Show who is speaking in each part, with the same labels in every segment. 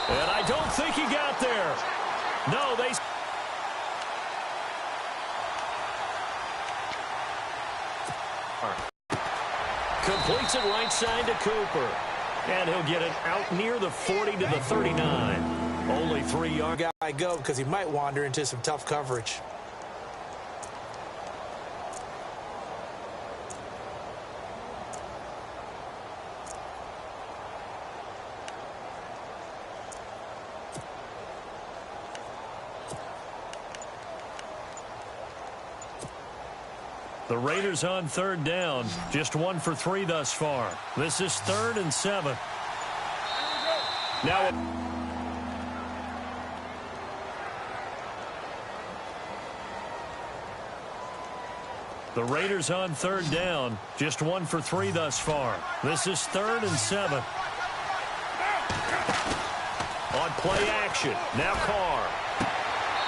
Speaker 1: And I don't think he got there. No, they... Completes it right side to Cooper. And he'll get it out near the 40 to the 39. Only 3 yards.
Speaker 2: Guy go because he might wander into some tough coverage.
Speaker 1: The Raiders on 3rd down. Just 1 for 3 thus far. This is 3rd and 7. Now the Raiders on 3rd down. Just 1 for 3 thus far. This is 3rd and 7. On play action. Now Carr.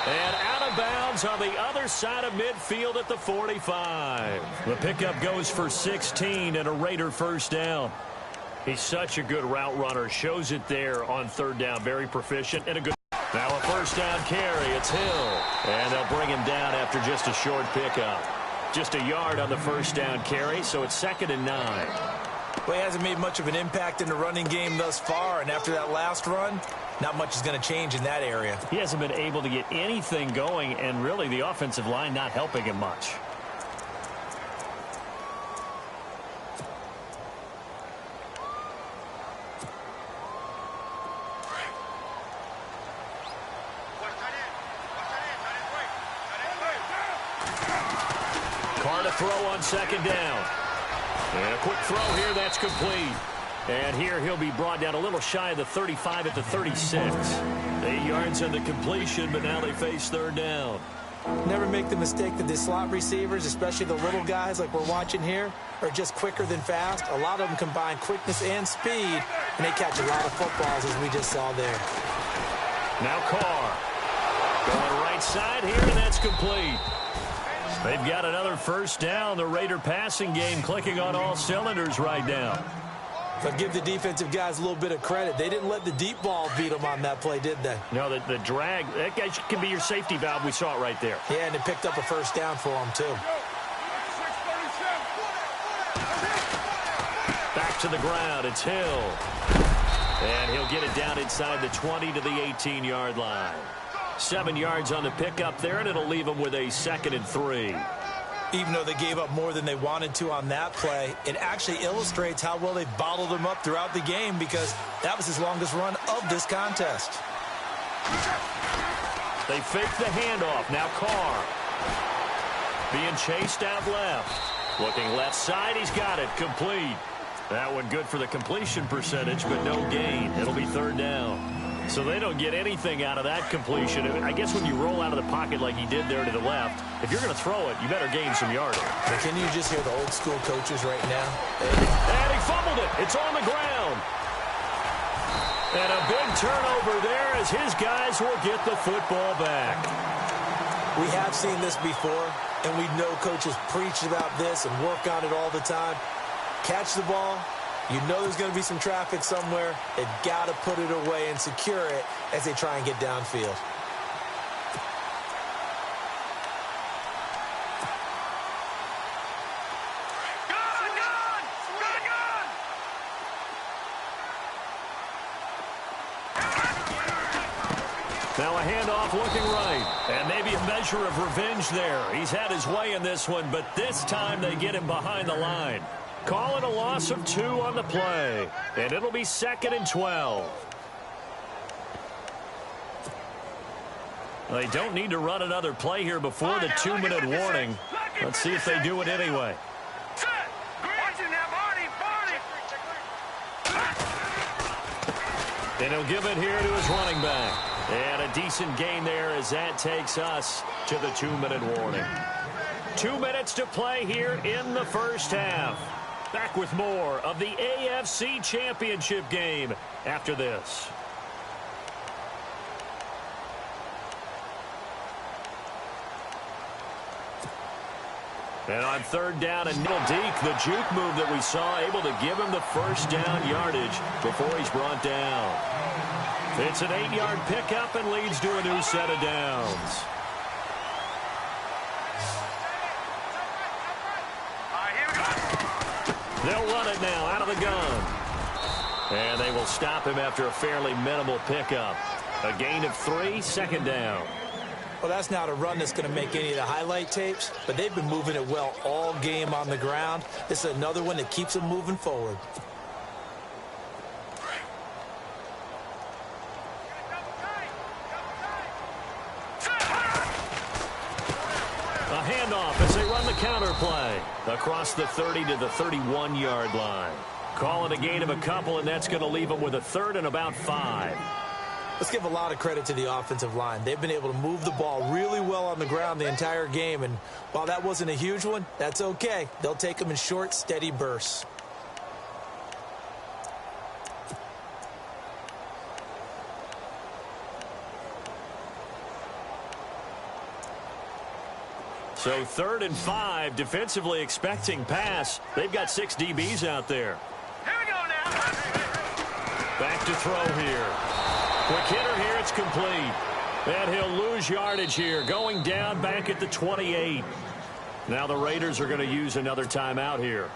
Speaker 1: And out of bounds on the other side of midfield at the 45. The pickup goes for 16 and a Raider first down. He's such a good route runner. Shows it there on 3rd down. Very proficient and a good. Now a first down carry. It's Hill. And they'll bring him down after just a short pickup. Just a yard on the first down carry, so it's 2nd and 9.
Speaker 2: Well, he hasn't made much of an impact in the running game thus far, and after that last run, not much is going to change in that area.
Speaker 1: He hasn't been able to get anything going, and really the offensive line not helping him much. Carr to throw on 2nd down. And a quick throw here, that's complete. And here he'll be brought down a little shy of the 35 at the 36. 8 yards on the completion, but now they face 3rd down.
Speaker 2: Never make the mistake that the slot receivers, especially the little guys like we're watching here, are just quicker than fast. A lot of them combine quickness and speed, and they catch a lot of footballs, as we just saw there.
Speaker 1: Now Carr. Going right side here, and that's complete. They've got another first down. The Raider passing game clicking on all cylinders right now.
Speaker 2: But give the defensive guys a little bit of credit. They didn't let the deep ball beat them on that play, did they?
Speaker 1: No, the drag, that guy can be your safety valve. We saw it right there.
Speaker 2: Yeah, and it picked up a first down for them, too.
Speaker 1: Back to the ground. It's Hill. And he'll get it down inside the 20 to the 18-yard line. 7 yards on the pickup there, and it'll leave them with a 2nd and 3.
Speaker 2: Even though they gave up more than they wanted to on that play, it actually illustrates how well they bottled them up throughout the game, because that was his longest run of this contest.
Speaker 1: They fake the handoff. Now Carr. Being chased out left. Looking left side. He's got it. Complete. That one good for the completion percentage, but no gain. It'll be 3rd down. So they don't get anything out of that completion. I guess when you roll out of the pocket like he did there to the left, if you're going to throw it, you better gain some yardage.
Speaker 2: But can you just hear the old school coaches right now?
Speaker 1: And he fumbled it. It's on the ground. And a big turnover there as his guys will get the football back.
Speaker 2: We have seen this before, and we know coaches preach about this and work on it all the time. Catch the ball. You know there's going to be some traffic somewhere. They've got to put it away and secure it as they try and get downfield.
Speaker 1: Now a handoff looking right. And maybe a measure of revenge there. He's had his way in this one, but this time they get him behind the line. Call it a loss of 2 on the play. And it'll be 2nd and 12. They don't need to run another play here before the 2-minute warning. Let's see if they do it anyway. And he'll give it here to his running back. And a decent gain there as that takes us to the 2-minute warning. 2 minutes to play here in the first half. Back with more of the AFC Championship game after this. And on 3rd down and nil deep, the juke move that we saw able to give him the first down yardage before he's brought down. It's an 8-yard pickup and leads to a new set of downs. They'll run it now out of the gun. And they will stop him after a fairly minimal pickup. A gain of 3, second down.
Speaker 2: Well, that's not a run that's going to make any of the highlight tapes, but they've been moving it well all game on the ground. This is another one that keeps them moving forward.
Speaker 1: A handoff as they run the counter play across the 30 to the 31-yard line. Call it a gain of a couple, and that's going to leave them with a third and about 5.
Speaker 2: Let's give a lot of credit to the offensive line. They've been able to move the ball really well on the ground the entire game, and while that wasn't a huge one, that's okay. They'll take them in short, steady bursts.
Speaker 1: So 3rd and 5, defensively expecting pass. They've got 6 DBs out there.
Speaker 3: Here we go now.
Speaker 1: Back to throw here. Quick hitter here, it's complete. And he'll lose yardage here, going down back at the 28. Now the Raiders are going to use another timeout here.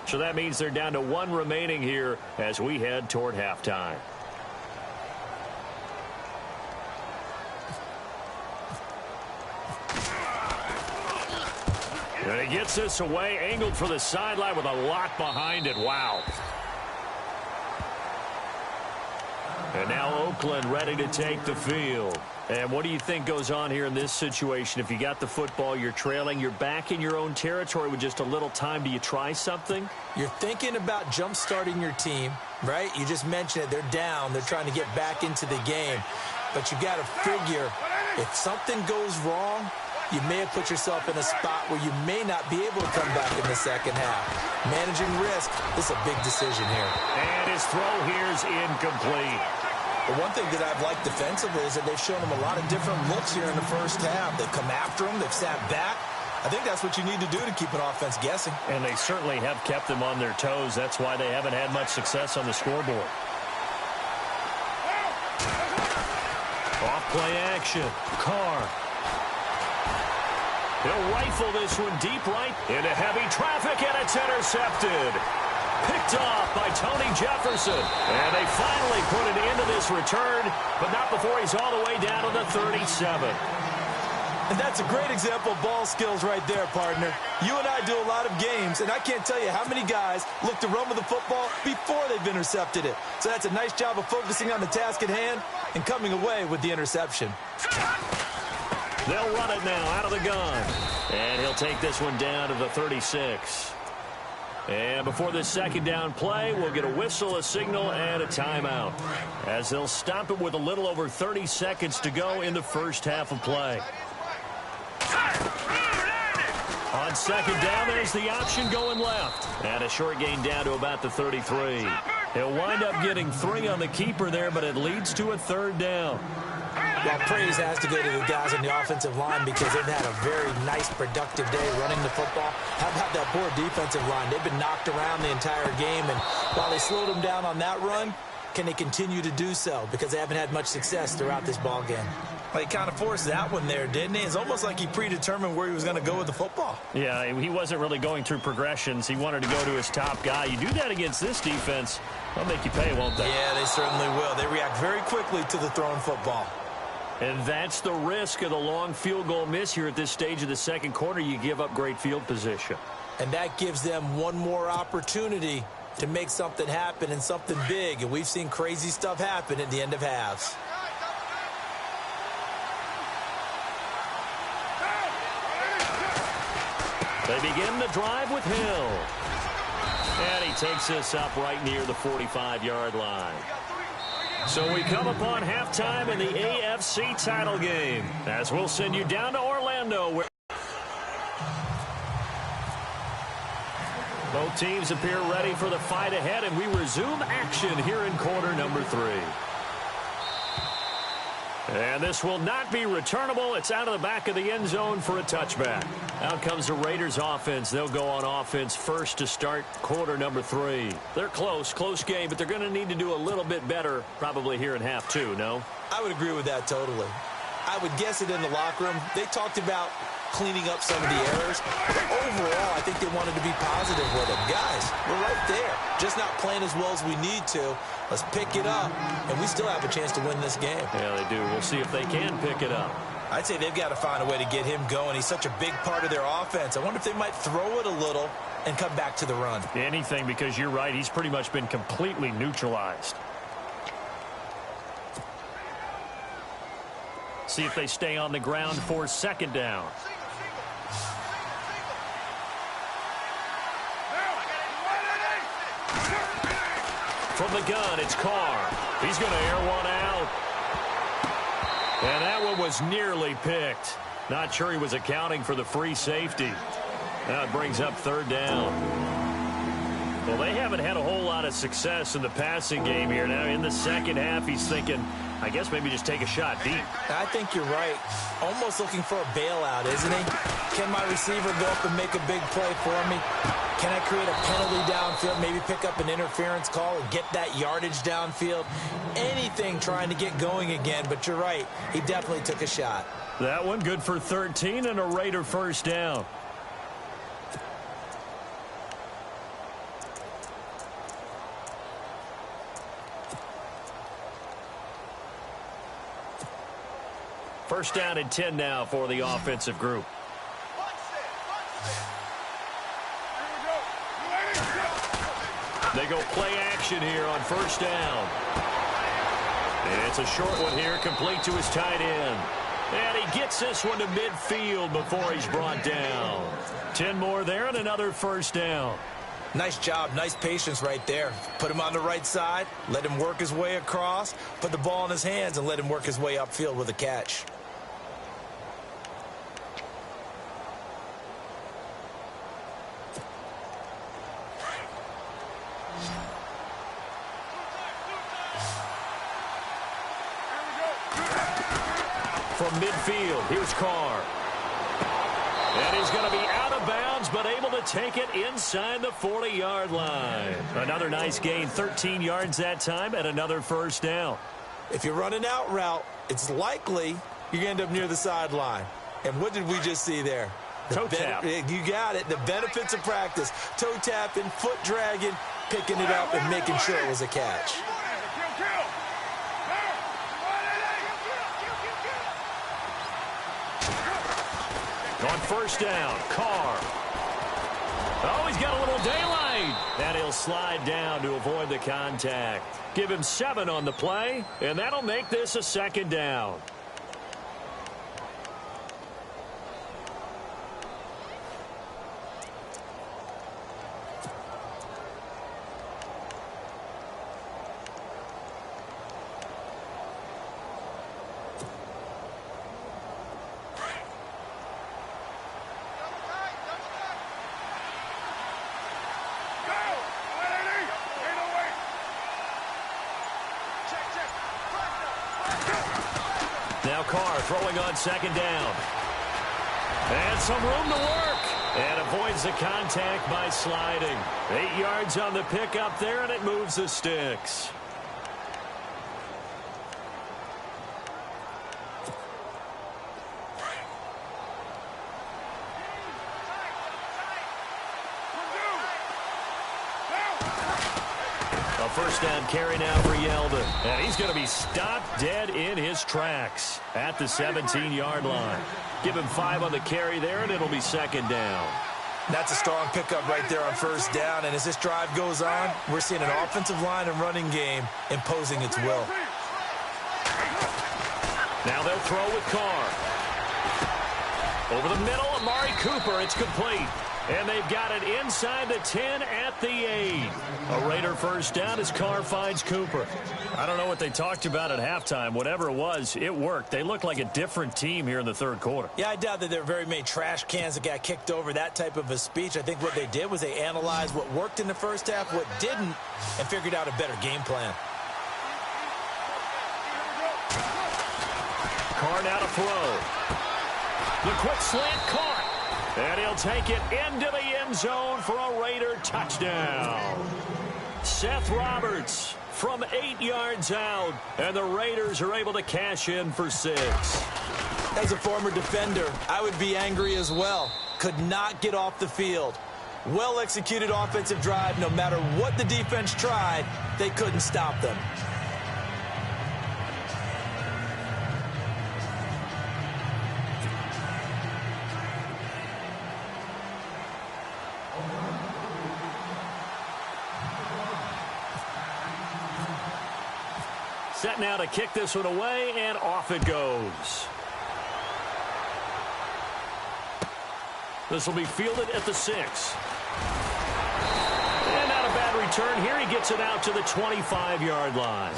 Speaker 1: So that means they're down to 1 remaining here as we head toward halftime. And he gets this away, angled for the sideline with a lot behind it. Wow. And now Oakland ready to take the field. And what do you think goes on here in this situation? If you got the football, you're trailing, you're back in your own territory with just a little time. Do you try something?
Speaker 2: You're thinking about jump-starting your team, right? You just mentioned it. They're down. They're trying to get back into the game. But you got to figure if something goes wrong, you may have put yourself in a spot where you may not be able to come back in the second half. Managing risk is a big decision here.
Speaker 1: And his throw here is incomplete.
Speaker 2: The one thing that I've liked defensively is that they've shown him a lot of different looks here in the first half. They've come after him. They've sat back. I think that's what you need to do to keep an offense guessing.
Speaker 1: And they certainly have kept them on their toes. That's why they haven't had much success on the scoreboard. Off play action. Carr. He'll rifle this one deep right into heavy traffic, and it's intercepted. Picked off by Tony Jefferson. And they finally put an end to this return, but not before he's all the way down to the 37.
Speaker 2: And that's a great example of ball skills right there, partner. You and I do a lot of games, and I can't tell you how many guys look to run with the football before they've intercepted it. So that's a nice job of focusing on the task at hand and coming away with the interception.
Speaker 1: They'll run it now out of the gun. And he'll take this one down to the 36. And before this second down play, we'll get a whistle, a signal, and a timeout, as they'll stop it with a little over 30 seconds to go in the first half of play. On second down, there's the option going left. And a short gain down to about the 33. He'll wind up getting 3 on the keeper there, but it leads to a third down.
Speaker 2: Well, praise has to go to the guys on the offensive line because they've had a very nice, productive day running the football. How about that poor defensive line? They've been knocked around the entire game, and while they slowed them down on that run, can they continue to do so? Because they haven't had much success throughout this ball game. Well, he kind of forced that one there, didn't he? It's almost like he predetermined where he was going to go with the football.
Speaker 1: Yeah, he wasn't really going through progressions. He wanted to go to his top guy. You do that against this defense, they'll make you pay, won't they?
Speaker 2: Yeah, they certainly will. They react very quickly to the thrown football.
Speaker 1: And that's the risk of the long field goal miss here at this stage of the second quarter. You give up great field position.
Speaker 2: And that gives them one more opportunity to make something happen and something big. And we've seen crazy stuff happen at the end of halves.
Speaker 1: They begin the drive with Hill. And he takes this up right near the 45-yard line. So we come upon halftime in the AFC title game, as we'll send you down to Orlando, where both teams appear ready for the fight ahead, and we resume action here in quarter number 3. And this will not be returnable. It's out of the back of the end zone for a touchback. Out comes the Raiders offense. They'll go on offense first to start quarter number 3. They're close game, but they're going to need to do a little bit better probably here in half 2, no?
Speaker 2: I would agree with that totally. I would guess it in the locker room. They talked about cleaning up some of the errors. But overall, I think they wanted to be positive with it. Guys, we're right there. Just not playing as well as we need to. Let's pick it up, and we still have a chance to win this game.
Speaker 1: Yeah, they do. We'll see if they can pick it up.
Speaker 2: I'd say they've got to find a way to get him going. He's such a big part of their offense. I wonder if they might throw it a little and come back to the run.
Speaker 1: Anything, because you're right. He's pretty much been completely neutralized. See if they stay on the ground for second down. From the gun, it's Carr. He's going to air one out. And that one was nearly picked. Not sure he was accounting for the free safety. Now it brings up third down. Well, they haven't had a whole lot of success in the passing game here. Now in the second half, he's thinking, I guess maybe just take a shot deep.
Speaker 2: I think you're right. Almost looking for a bailout, isn't he? Can my receiver go up and make a big play for me? Can I create a penalty downfield, maybe pick up an interference call and get that yardage downfield? Anything trying to get going again, but you're right. He definitely took a shot.
Speaker 1: That one good for 13 and a Raider first down. First down and 10 now for the offensive group. They go play action here on first down. And it's a short one here, complete to his tight end. And he gets this one to midfield before he's brought down. 10 more there and another first down.
Speaker 2: Nice job, nice patience right there. Put him on the right side, let him work his way across, put the ball in his hands, and let him work his way upfield with a catch.
Speaker 1: From midfield, here's Carr. And he's going to be out of bounds, but able to take it inside the 40-yard line. Another nice gain, 13 yards that time, and another first down.
Speaker 2: If you're running out route, it's likely you're going to end up near the sideline. And what did we just see there?
Speaker 1: Toe tap.
Speaker 2: You got it. The benefits of practice. Toe tapping, foot dragging, picking it up, and making sure it was a catch.
Speaker 1: On first down, Carr. Oh, he's got a little daylight. And he'll slide down to avoid the contact. Give him 7 on the play, and that'll make this a second down. Now Carr throwing on second down. And some room to work. And avoids the contact by sliding. 8 yards on the pickup there, and it moves the sticks. First down carry now for Yeldon. And he's going to be stopped dead in his tracks at the 17-yard line. Give him 5 on the carry there, and it'll be second down.
Speaker 2: That's a strong pickup right there on first down. And as this drive goes on, we're seeing an offensive line and running game imposing its will.
Speaker 1: Now they'll throw with Carr. Over the middle, Amari Cooper. It's complete. And they've got it inside the 10 at the 8. A Raider first down as Carr finds Cooper. I don't know what they talked about at halftime. Whatever it was, it worked. They look like a different team here in the third quarter.
Speaker 2: Yeah, I doubt that there are very many trash cans that got kicked over, that type of a speech. I think what they did was they analyzed what worked in the first half, what didn't, and figured out a better game plan.
Speaker 1: Carr now to throw. The quick slant caught. And he'll take it into the end zone for a Raider touchdown. Seth Roberts from 8 yards out. And the Raiders are able to cash in for 6.
Speaker 2: As a former defender, I would be angry as well. Could not get off the field. Well-executed offensive drive. No matter what the defense tried, they couldn't stop them.
Speaker 1: Set now to kick this one away, and off it goes. This will be fielded at the 6. And not a bad return here. He gets it out to the 25-yard line.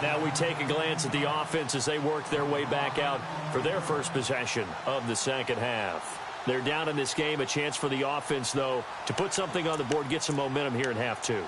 Speaker 1: Now we take a glance at the offense as they work their way back out for their first possession of the second half. They're down in this game. A chance for the offense, though, to put something on the board, get some momentum here in half 2.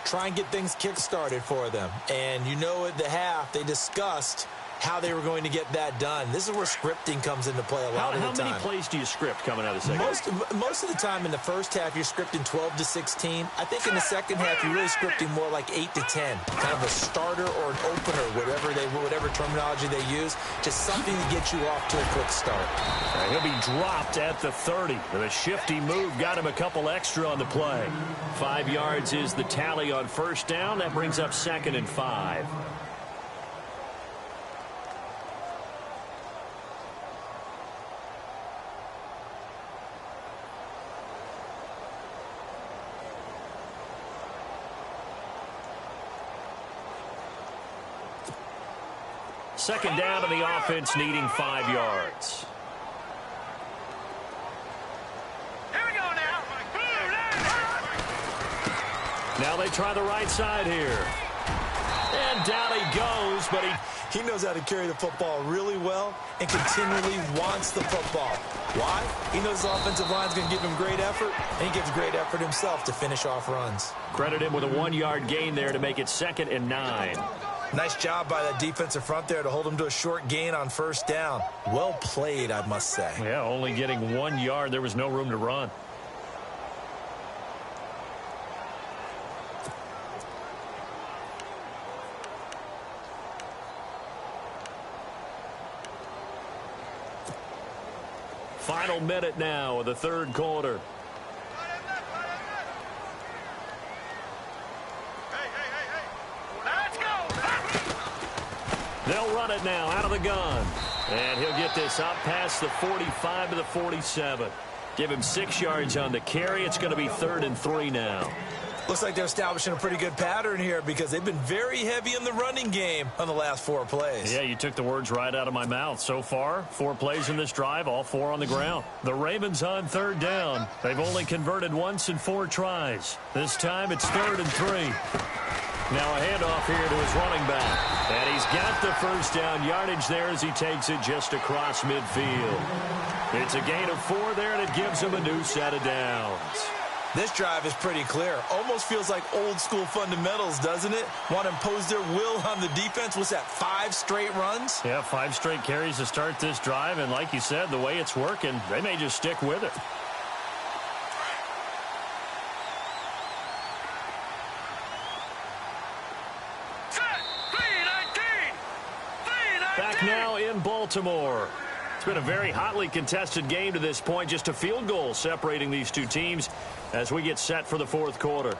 Speaker 2: Try and get things kick-started for them. And you know at the half, they discussed how they were going to get that done. This is where scripting comes into play a lot of the time.
Speaker 1: How many plays do you script coming out of the second half?
Speaker 2: Most of the time in the first half, you're scripting 12 to 16. I think in the second half, you're really scripting more like 8 to 10. Kind of a starter or an opener, whatever terminology they use. Just something to get you off to a quick start.
Speaker 1: He'll be dropped at the 30. The shifty move got him a couple extra on the play. 5 yards is the tally on first down. That brings up 2nd and 5. Second down to the offense, needing 5 yards.
Speaker 3: Here we go now.
Speaker 1: Now they try the right side here. And down he goes, but
Speaker 2: he knows how to carry the football really well and continually wants the football. Why? He knows the offensive line's going to give him great effort, and he gives great effort himself to finish off runs.
Speaker 1: Credit him with a 1-yard gain there to make it 2nd and 9.
Speaker 2: Nice job by that defensive front there to hold him to a short gain on first down. Well played, I must say.
Speaker 1: Yeah, only getting 1 yard. There was no room to run. Final minute now of the third quarter. They'll run it now out of the gun. And he'll get this up past the 45 to the 47. Give him 6 yards on the carry. It's going to be 3rd and 3 now.
Speaker 2: Looks like they're establishing a pretty good pattern here because they've been very heavy in the running game on the last 4 plays.
Speaker 1: Yeah, you took the words right out of my mouth. So far, 4 plays in this drive, all 4 on the ground. The Ravens on 3rd down. They've only converted once in 4 tries. This time it's 3rd and 3. Now a handoff here to his running back. And he's got the first down yardage there as he takes it just across midfield. It's a gain of 4 there, and it gives him a new set of downs.
Speaker 2: This drive is pretty clear. Almost feels like old school fundamentals, doesn't it? Want to impose their will on the defense. What's that, 5 straight runs?
Speaker 1: Yeah, 5 straight carries to start this drive. And like you said, the way it's working, they may just stick with it. Back now in Baltimore. It's been a very hotly contested game to this point. Just a field goal separating these two teams as we get set for the fourth quarter.